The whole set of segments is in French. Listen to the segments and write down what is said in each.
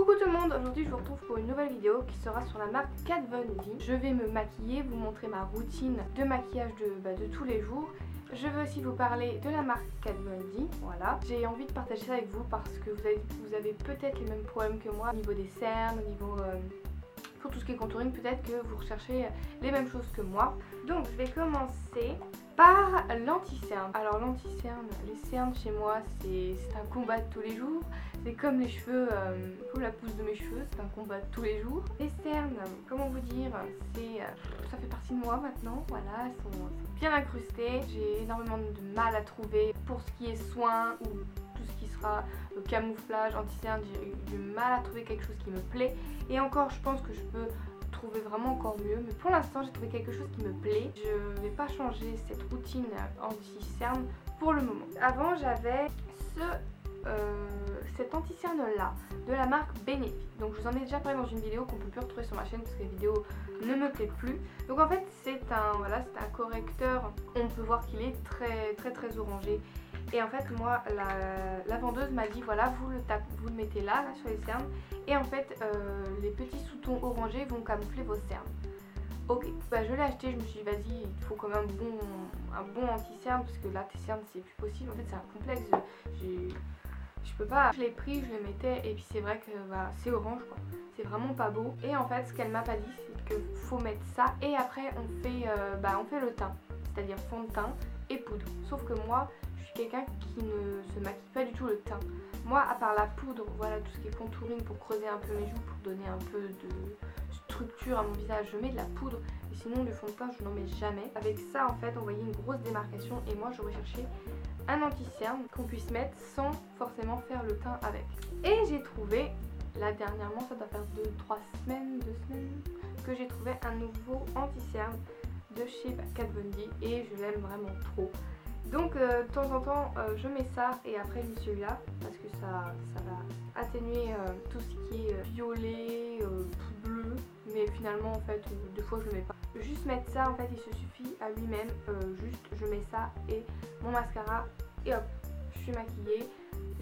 Coucou tout le monde, aujourd'hui je vous retrouve pour une nouvelle vidéo qui sera sur la marque Kat Von D. Je vais me maquiller, vous montrer ma routine de maquillage de tous les jours. Je vais aussi vous parler de la marque Kat Von D, voilà. J'ai envie de partager ça avec vous parce que vous avez peut-être les mêmes problèmes que moi au niveau des cernes, au niveau... pour tout ce qui est contouring, peut-être que vous recherchez les mêmes choses que moi. Donc je vais commencer par l'anti-cerne. Alors l'anti-cerne, les cernes chez moi c'est un combat de tous les jours. C'est comme les cheveux, comme la pousse de mes cheveux, c'est un combat de tous les jours. Les cernes, comment vous dire, ça fait partie de moi maintenant, voilà, elles sont bien incrustées. J'ai énormément de mal à trouver pour ce qui est soin ou tout ce qui sera camouflage, anti-cerne, j'ai eu du mal à trouver quelque chose qui me plaît. Et encore, je pense que je peux trouver vraiment encore mieux, mais pour l'instant j'ai trouvé quelque chose qui me plaît. Je vais pas changer cette routine anti-cerne pour le moment. Avant j'avais cet anti-cerne là de la marque Benefit. Donc je vous en ai déjà parlé dans une vidéo qu'on peut plus retrouver sur ma chaîne parce que la vidéo ne me plaît plus. Donc en fait c'est un correcteur, on peut voir qu'il est très orangé. Et en fait moi la vendeuse m'a dit voilà vous le mettez là sur les cernes et en fait les petits sous-tons orangés vont camoufler vos cernes. Ok, bah je l'ai acheté, je me suis dit vas-y il faut quand même un bon anti-cerne parce que là tes cernes c'est plus possible, en fait c'est un complexe, je peux pas. Je l'ai pris, je le mettais et puis c'est vrai que bah, c'est orange quoi, c'est vraiment pas beau. Et en fait ce qu'elle m'a pas dit c'est que faut mettre ça et après on fait le teint, c'est-à-dire fond de teint et poudre. Sauf que moi je suis quelqu'un qui ne se maquille pas du tout le teint. Moi à part la poudre, voilà tout ce qui est contouring pour creuser un peu mes joues, pour donner un peu de structure à mon visage, je mets de la poudre et sinon du fond de teint je n'en mets jamais. Avec ça en fait on voyait une grosse démarcation et moi j'aurais cherché un anti-cerne qu'on puisse mettre sans forcément faire le teint avec. Et j'ai trouvé, là dernièrement ça doit faire 2 semaines que j'ai trouvé un nouveau anti-cerne de chez Kat Von D et je l'aime vraiment trop. Donc de temps en temps je mets ça et après je mets celui-là parce que ça va atténuer tout ce qui est violet, bleu, mais finalement en fait des fois je le mets pas. Juste mettre ça en fait il se suffit à lui-même, juste je mets ça et mon mascara et hop je suis maquillée.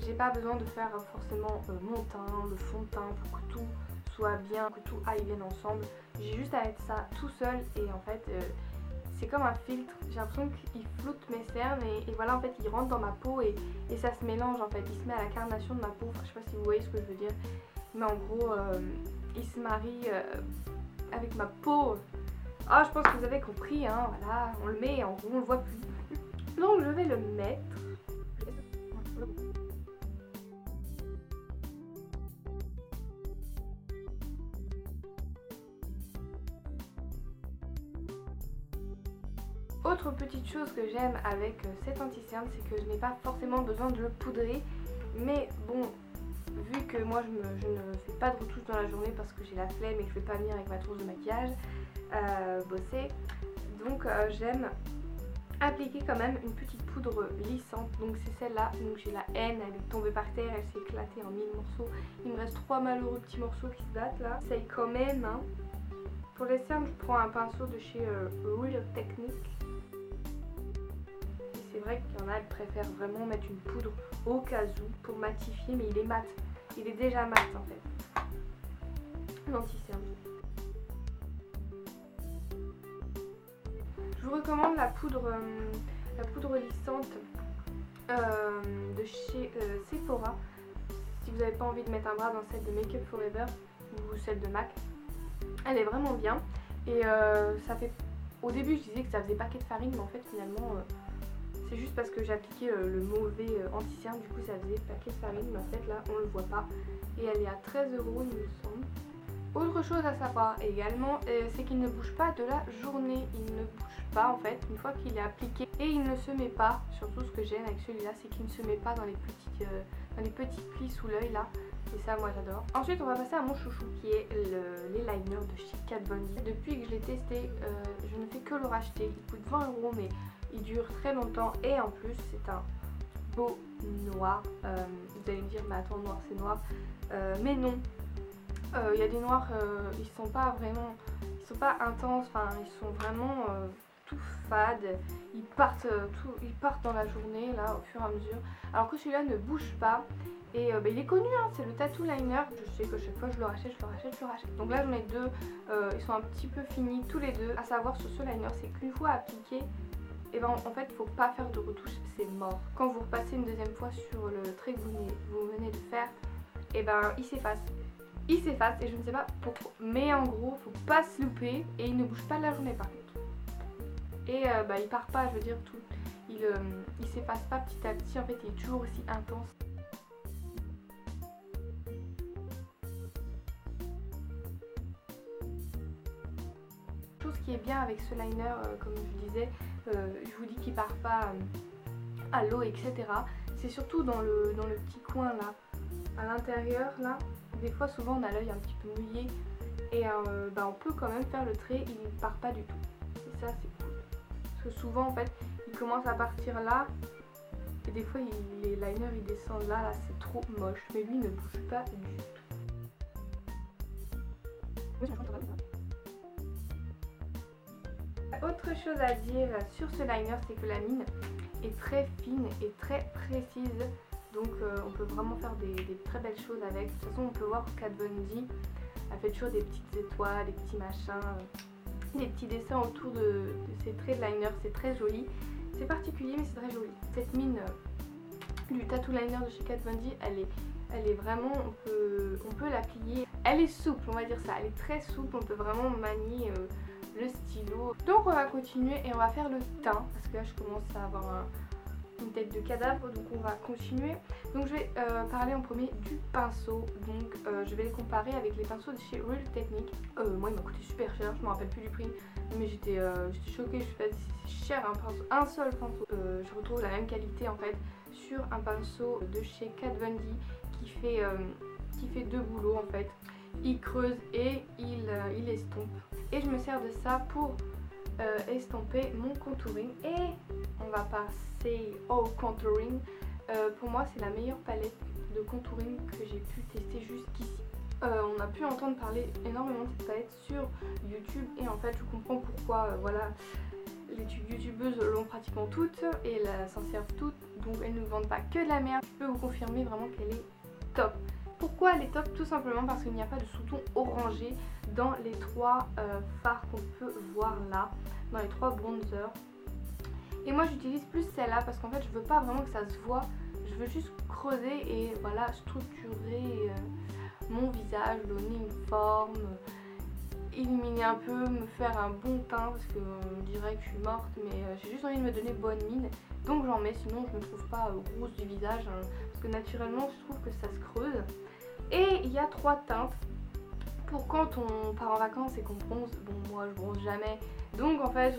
J'ai pas besoin de faire forcément mon teint, le fond de teint pour que tout soit bien, que tout aille bien ensemble. J'ai juste à mettre ça tout seul et en fait c'est comme un filtre, j'ai l'impression qu'il floute mes cernes et voilà en fait il rentre dans ma peau et ça se mélange en fait, il se met à la carnation de ma peau, enfin, je sais pas si vous voyez ce que je veux dire, mais en gros il se marie avec ma peau. Ah je pense que vous avez compris hein, voilà, on le met et en gros on le voit plus. Donc je vais le mettre. Autre petite chose que j'aime avec cet anti-cerne, c'est que je n'ai pas forcément besoin de le poudrer. Mais bon, vu que moi je ne fais pas de retouche dans la journée parce que j'ai la flemme et que je ne vais pas venir avec ma trousse de maquillage bosser. Donc j'aime appliquer quand même une petite poudre lissante. Donc c'est celle-là, donc j'ai la haine, elle est tombée par terre, elle s'est éclatée en 1000 morceaux. Il me reste 3 malheureux petits morceaux qui se datent là. J'essaye quand même hein. Pour les cernes je prends un pinceau de chez Real Technique. C'est vrai qu'il y en a qui préfèrent vraiment mettre une poudre au cas où pour matifier, mais il est mat. Il est déjà mat en fait. L'anti-cerne. Je vous recommande la poudre lissante de chez Sephora. Si vous n'avez pas envie de mettre un bras dans celle de Make Up Forever ou celle de MAC. Elle est vraiment bien. Et ça fait... Au début je disais que ça faisait paquet de farine, mais en fait finalement... c'est juste parce que j'ai appliqué le mauvais anti-cerne, du coup ça faisait paquet de farine, mais en fait là on le voit pas. Et elle est à 13 € il me semble. Autre chose à savoir également, c'est qu'il ne bouge pas de la journée. Il ne bouge pas en fait, une fois qu'il est appliqué. Et il ne se met pas, surtout ce que j'aime avec celui-là, c'est qu'il ne se met pas dans les petits plis sous l'œil là. Et ça moi j'adore. Ensuite on va passer à mon chouchou qui est l'eyeliner de chez Kat Von D. Depuis que je l'ai testé, je ne fais que le racheter. Il coûte 20 € mais il dure très longtemps et en plus c'est un beau noir. Vous allez me dire mais attends noir c'est noir. Mais non. Il y a des noirs, ils sont pas intenses, enfin ils sont vraiment tout fades, ils partent dans la journée là au fur et à mesure. Alors que celui-là ne bouge pas. Et il est connu, hein, c'est le Tattoo Liner. Je sais que chaque fois je le rachète. Donc là j'en ai deux, ils sont un petit peu finis tous les deux. À savoir sur ce liner, c'est qu'une fois appliqué, et ben en fait faut pas faire de retouche, c'est mort. Quand vous repassez une deuxième fois sur le trait que vous venez de faire, et ben il s'efface. Il s'efface et je ne sais pas pourquoi. Mais en gros, faut pas se louper et il ne bouge pas de la journée par contre. Et il part pas, je veux dire, tout. Il s'efface pas petit à petit, en fait il est toujours aussi intense. Chose qui est bien avec ce liner, comme je disais, je vous dis qu'il part pas à l'eau, etc. C'est surtout dans le petit coin là, à l'intérieur là. Des fois souvent on a l'œil un petit peu mouillé et on peut quand même faire le trait, il ne part pas du tout. Et ça c'est cool. Parce que souvent en fait il commence à partir là et des fois les liners ils descendent là, c'est trop moche. Mais lui il ne bouge pas du tout. Autre chose à dire sur ce liner, c'est que la mine est très fine et très précise. Donc on peut vraiment faire des très belles choses avec. De toute façon on peut voir que Kat Von D a fait toujours des petites étoiles, des petits machins, des petits dessins autour de ces traits de liner. C'est très joli. C'est particulier mais c'est très joli. Cette mine du Tattoo Liner de chez Kat Von D, elle est vraiment, on peut la plier. Elle est souple, on va dire ça. Elle est très souple, on peut vraiment manier le stylo. Donc on va continuer et on va faire le teint. Parce que là je commence à avoir une tête de cadavre, donc on va continuer. Donc je vais parler en premier du pinceau. Donc je vais les comparer avec les pinceaux de chez Real Technique. Moi il m'a coûté super cher, je me rappelle plus du prix, mais j'étais choquée. Je me suis pas dit c'est cher un pinceau, un seul pinceau. Je retrouve la même qualité en fait sur un pinceau de chez Kat Von D qui fait deux boulots en fait. Il creuse et il estompe. Et je me sers de ça pour estomper mon contouring. Et on va passer au contouring. Pour moi c'est la meilleure palette de contouring que j'ai pu tester jusqu'ici. On a pu entendre parler énormément de cette palette sur YouTube et en fait je comprends pourquoi voilà, les youtubeuses l'ont pratiquement toutes et s'en servent toutes, donc elles ne vendent pas que de la merde. Je peux vous confirmer vraiment qu'elle est top. Pourquoi elle est top? Tout simplement parce qu'il n'y a pas de sous-ton orangé dans les trois fards qu'on peut voir là, dans les trois bronzers. Et moi j'utilise plus celle-là parce qu'en fait je veux pas vraiment que ça se voit, je veux juste creuser et voilà, structurer mon visage, donner une forme, illuminer un peu, me faire un bon teint parce qu'on dirait que je suis morte, mais j'ai juste envie de me donner bonne mine, donc j'en mets, sinon je me trouve pas grosse du visage hein, parce que naturellement je trouve que ça se creuse. Et il y a trois teintes pour quand on part en vacances et qu'on bronze. Bon moi je bronze jamais, donc en fait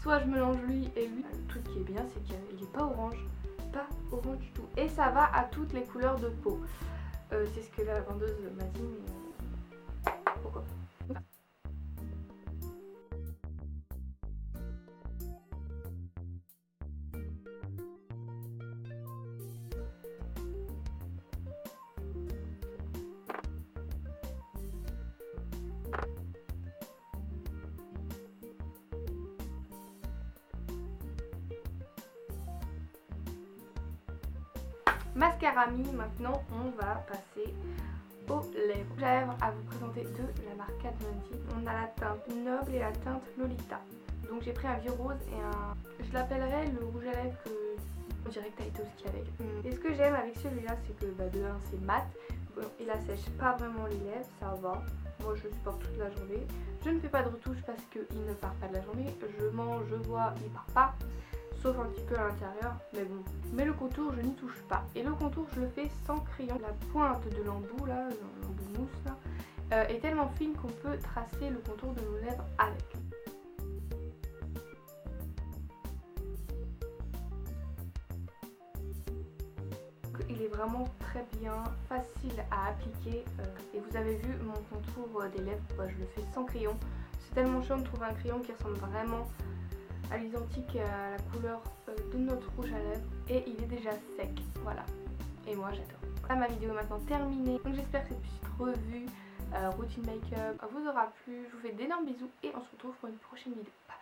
soit je mélange lui et lui. Le truc qui est bien c'est qu'il n'est pas orange du tout, et ça va à toutes les couleurs de peau. C'est ce que la vendeuse m'a dit, mais pourquoi pas. Mascara mis, maintenant on va passer aux lèvres. Lèvres à vous présenter de la marque Kat Von D. On a la teinte Noble et la teinte Lolita. Donc j'ai pris un vieux rose et un... Je l'appellerais le rouge à lèvres que... On dirait que t'as été au ski avec. Et ce que j'aime avec celui-là c'est que de 1 c'est mat. Bon, il assèche pas vraiment les lèvres, ça va. Moi je le supporte toute la journée. Je ne fais pas de retouche parce qu'il ne part pas de la journée. Je mange, je vois, il part pas. Sauf un petit peu à l'intérieur, mais bon. Mais le contour, je n'y touche pas. Et le contour, je le fais sans crayon. La pointe de l'embout, là, l'embout mousse, là, est tellement fine qu'on peut tracer le contour de nos lèvres avec. Il est vraiment très bien, facile à appliquer. Et vous avez vu mon contour des lèvres, je le fais sans crayon. C'est tellement chiant de trouver un crayon qui ressemble vraiment à l'identique à la couleur de notre rouge à lèvres, et il est déjà sec, voilà, et moi j'adore. Voilà, ma vidéo est maintenant terminée, donc j'espère que cette petite revue routine make-up vous aura plu. Je vous fais d'énormes bisous et on se retrouve pour une prochaine vidéo. Bye.